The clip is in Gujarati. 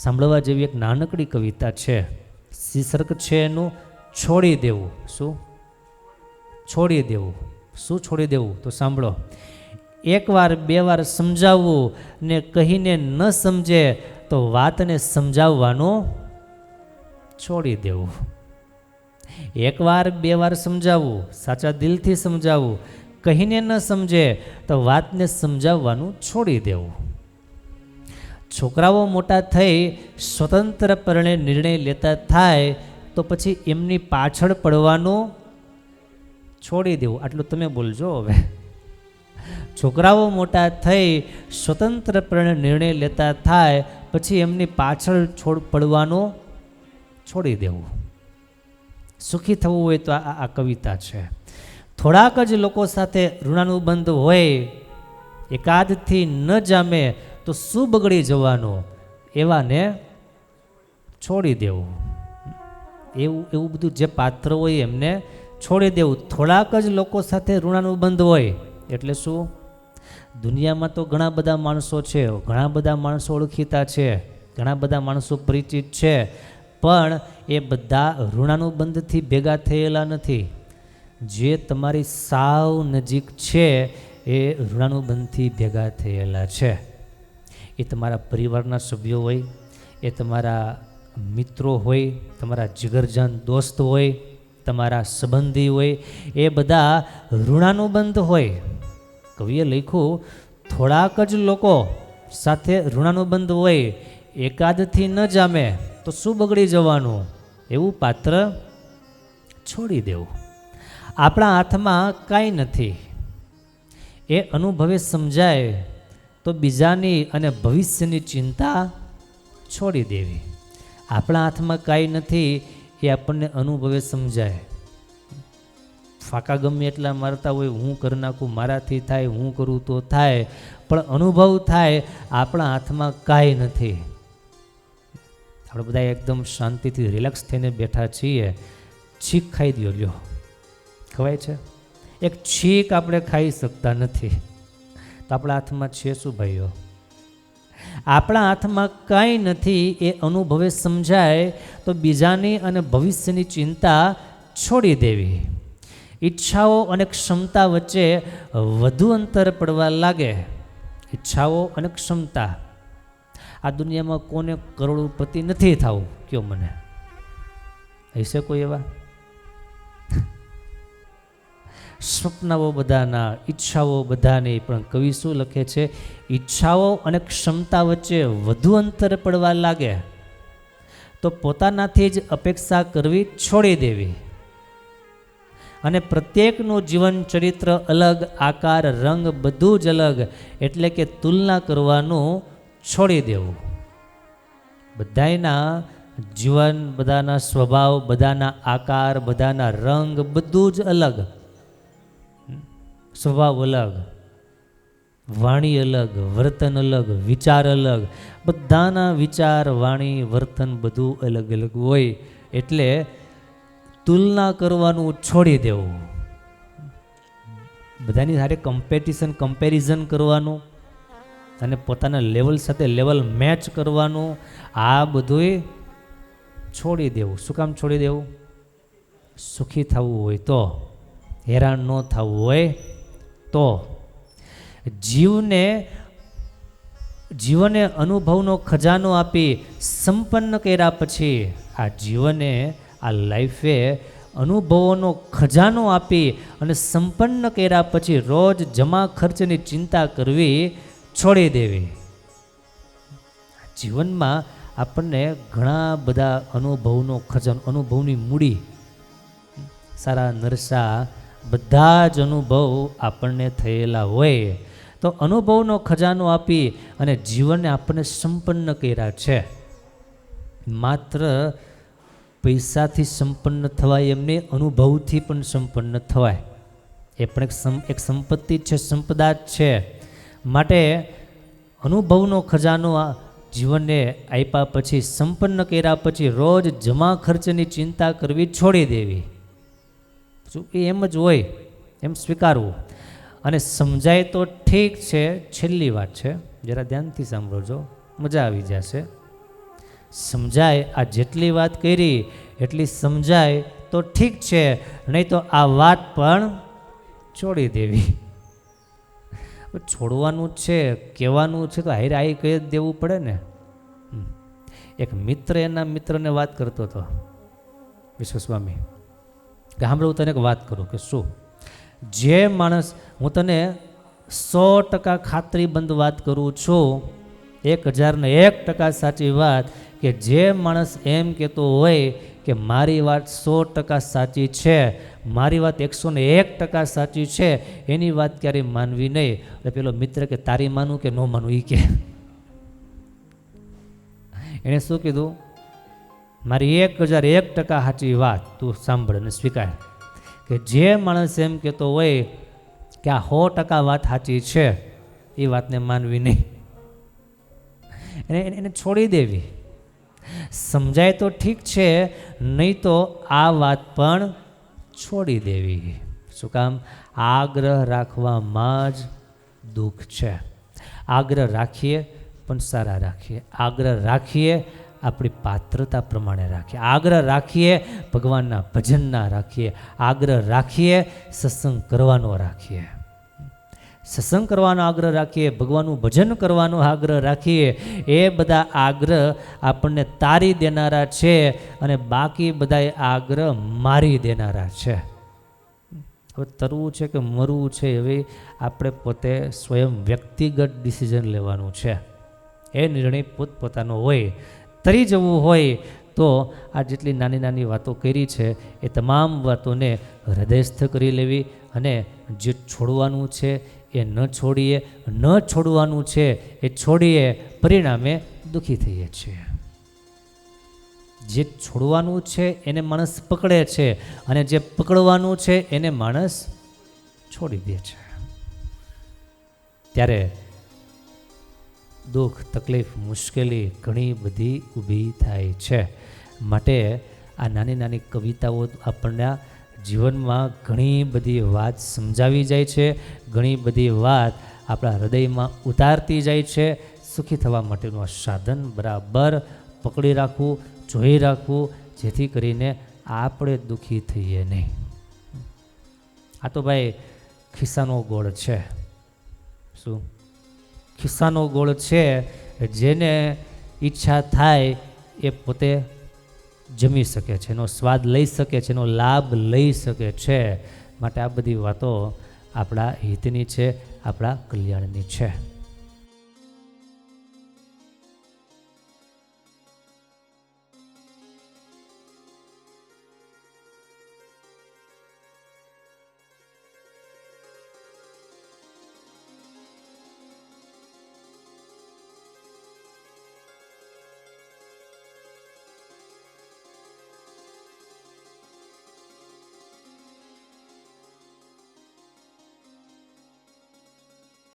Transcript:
સાંભળવા જેવી એક નાનકડી કવિતા છે, શીર્ષક છે એનું છોડી દેવું. શું છોડી દેવું? શું છોડી દેવું? તો સાંભળો. એકવાર બે વાર સમજાવવું ને કહીને ન સમજે તો વાતને સમજાવવાનું છોડી દેવું. એકવાર બે વાર સમજાવવું, સાચા દિલથી સમજાવવું, કહીને ન સમજે તો વાતને સમજાવવાનું છોડી દેવું. છોકરાઓ મોટા થઈ સ્વતંત્રપણે નિર્ણય લેતા થાય તો પછી એમની પાછળ પડવાનું છોડી દેવું. આટલું તમે બોલજો હવે. છોકરાઓ મોટા થઈ સ્વતંત્રપણે નિર્ણય લેતા થાય પછી એમની પાછળ પડવાનું છોડી દેવું. સુખી થવું હોય તો આ કવિતા છે. થોડાક જ લોકો સાથે ઋણાનુબંધ હોય, એકાદથી ન જામે તો શું બગડી જવાનું, એવાને છોડી દેવું. એવું બધું જે પાત્ર હોય એમને છોડી દેવું. થોડાક જ લોકો સાથે ઋણાનુબંધ હોય એટલે શું? દુનિયામાં તો ઘણા બધા માણસો છે, ઘણા બધા માણસો ઓળખીતા છે, ઘણા બધા માણસો પરિચિત છે, પણ એ બધા ઋણાનુબંધથી ભેગા થયેલા નથી. જે તમારી સાવ નજીક છે એ ઋણાનુબંધથી ભેગા થયેલા છે. એ તમારા પરિવારના સભ્યો હોય, એ તમારા મિત્રો હોય, તમારા જીગરજાન દોસ્ત હોય, તમારા સંબંધી હોય, એ બધા ઋણાનુબંધ હોય. કવિએ લખ્યું, થોડાક જ લોકો સાથે ઋણાનુબંધ હોય, એકાદથી ન જામે તો શું બગડી જવાનું, એવું પાત્ર છોડી દેવું. આપણા હાથમાં કાંઈ નથી, એ અનુભવે સમજાય તો બીજાની અને ભવિષ્યની ચિંતા છોડી દેવી. આપણા હાથમાં કાંઈ નથી એ આપણને અનુભવે સમજાય. ફાંકા ગમે એટલા મારતા હોય, હું કરી નાખું, મારાથી થાય, હું કરું તો થાય, પણ અનુભવ થાય આપણા હાથમાં કાંઈ નથી. આપણે બધા એકદમ શાંતિથી રિલેક્સ થઈને બેઠા છીએ. છીક ખાઈ દો, લ્યો, ખવાય છે? એક છીક આપણે ખાઈ શકતા નથી તો આપણા હાથમાં છે શું ભાઈઓ? આપણા હાથમાં કાંઈ નથી એ અનુભવે સમજાય તો બીજાની અને ભવિષ્યની ચિંતા છોડી દેવી. ઈચ્છાઓ અને ક્ષમતા વચ્ચે વધુ અંતર પડવા લાગે. ઈચ્છાઓ અને ક્ષમતા. આ દુનિયામાં કોને કરોડપતિ નથી થવું? કયો મને, હશે કોઈ એવા? સપનાઓ બધાના, ઈચ્છાઓ બધાની, પણ કવિ શું લખે છે? ઈચ્છાઓ અને ક્ષમતા વચ્ચે વધુ અંતર પડવા લાગે તો પોતાનાથી જ અપેક્ષા કરવી છોડી દેવી. અને પ્રત્યેકનું જીવન ચરિત્ર અલગ, આકાર, રંગ બધું જ અલગ, એટલે કે તુલના કરવાનું છોડી દેવું. બધાના જીવન, બધાના સ્વભાવ, બધાના આકાર, બધાના રંગ બધું જ અલગ. સ્વભાવ અલગ, વાણી અલગ, વર્તન અલગ, વિચાર અલગ. બધાના વિચાર, વાણી, વર્તન બધું અલગ અલગ હોય, એટલે તુલના કરવાનું છોડી દેવું. બધાની સાથે કમ્પેરિઝન કરવાનું અને પોતાના લેવલ સાથે લેવલ મેચ કરવાનું, આ બધું છોડી દેવું. શું કામ છોડી દેવું? સુખી થવું હોય તો, હેરાન ન થવું હોય તો. જીવને અનુભવનો ખજાનો આપી સંપન્ન કર્યા પછી, આ જીવને, આ લાઈફે અનુભવોનો ખજાનો આપી અને સંપન્ન કર્યા પછી રોજ જમા ખર્ચની ચિંતા કરવી છોડી દેવી. જીવનમાં આપણને ઘણા બધા અનુભવનો ખજાનો, અનુભવની મૂડી, સારા નરસા બધા જ અનુભવ આપણને થયેલા હોય તો અનુભવનો ખજાનો આપી અને જીવનને આપણને સંપન્ન કર્યા છે. માત્ર પૈસાથી સંપન્ન થવાય એમને, અનુભવથી પણ સંપન્ન થવાય. એ પણ એક સંપત્તિ છે, સંપદા જ છે. માટે અનુભવનો ખજાનો જીવનને આપ્યા પછી, સંપન્ન કર્યા પછી રોજ જમા ખર્ચની ચિંતા કરવી છોડી દેવી. શું એ એમ જ હોય એમ સ્વીકારવું. અને સમજાય તો ઠીક છે. છેલ્લી વાત છે, જરા ધ્યાનથી સાંભળજો, મજા આવી જશે. સમજાય, આ જેટલી વાત કરી એટલી સમજાય તો ઠીક છે, નહીં તો આ વાત પણ છોડી દેવી. છોડવાનું છે, કહેવાનું છે તો હારે આઈ કહી જ દેવું પડે ને. એક મિત્ર એના મિત્રને વાત કરતો હતો, વિશ્વસ્વામી, કે સાંભળું તને એક વાત કરું, કે શું? જે માણસ, હું તને 100% ખાતરીબંધ વાત કરું છું, 1001% સાચી વાત, કે જે માણસ એમ કહેતો હોય કે મારી વાત 100% સાચી છે, મારી વાત 101% સાચી છે, એની વાત ક્યારેય માનવી નહીં. એટલે પેલો મિત્ર કે તારી માનું કે ન માનું? એ કે એણે શું કીધું? મારી 1001% સાચી વાત તું સાંભળ અને સ્વીકાર, કે જે માણસ એમ કહેતો હોય કે આ 100% વાત સાચી છે, એ વાતને માનવી નહીં, એને છોડી દેવી. સમજાય તો ઠીક છે, નહીં તો આ વાત પણ છોડી દેવી. શું કામ? આગ્રહ રાખવામાં જ દુઃખ છે. આગ્રહ રાખીએ પણ સારા રાખીએ, આગ્રહ રાખીએ આપણી પાત્રતા પ્રમાણે રાખીએ, આગ્રહ રાખીએ ભગવાનના ભજનના રાખીએ, આગ્રહ રાખીએ સત્સંગ કરવાનો રાખીએ, સત્સંગ કરવાનો આગ્રહ રાખીએ, ભગવાનનું ભજન કરવાનો આગ્રહ રાખીએ. એ બધા આગ્રહ આપણને તારી દેનારા છે અને બાકી બધા આગ્રહ મારી દેનારા છે. હવે તરવું છે કે મરવું છે, એવી આપણે પોતે સ્વયં વ્યક્તિગત ડિસિઝન લેવાનું છે. એ નિર્ણય પોતપોતાનો હોય. તરી જવું હોય તો આ જેટલી નાની નાની વાતો કરી છે એ તમામ વાતોને હૃદયસ્થ કરી લેવી, અને જે છોડવાનું છે એ ન છોડીએ, ન છોડવાનું છે એ છોડીએ, પરિણામે દુઃખી થઈએ છીએ. જે છોડવાનું છે એને માણસ પકડે છે, અને જે પકડવાનું છે એને માણસ છોડી દે છે. ત્યારે દુઃખ, તકલીફ, મુશ્કેલી ઘણી બધી ઊભી થાય છે. માટે આ નાની નાની કવિતાઓ આપણને જીવનમાં ઘણી બધી વાત સમજાવી જાય છે, ઘણી બધી વાત આપણા હૃદયમાં ઉતારતી જાય છે. સુખી થવા માટેનું આ સાધન બરાબર પકડી રાખવું, જોઈ રાખવું, જેથી કરીને આપણે દુઃખી થઈએ નહીં. આ તો ભાઈ ખિસ્સાનો ગોળ છે. શું? ખિસ્સાનો ગોળ છે. જેને ઈચ્છા થાય એ પોતે જમી શકે છે, એનો સ્વાદ લઈ શકે છે, એનો લાભ લઈ શકે છે. માટે આ બધી વાતો આપણા હિતની છે, આપણા કલ્યાણની છે.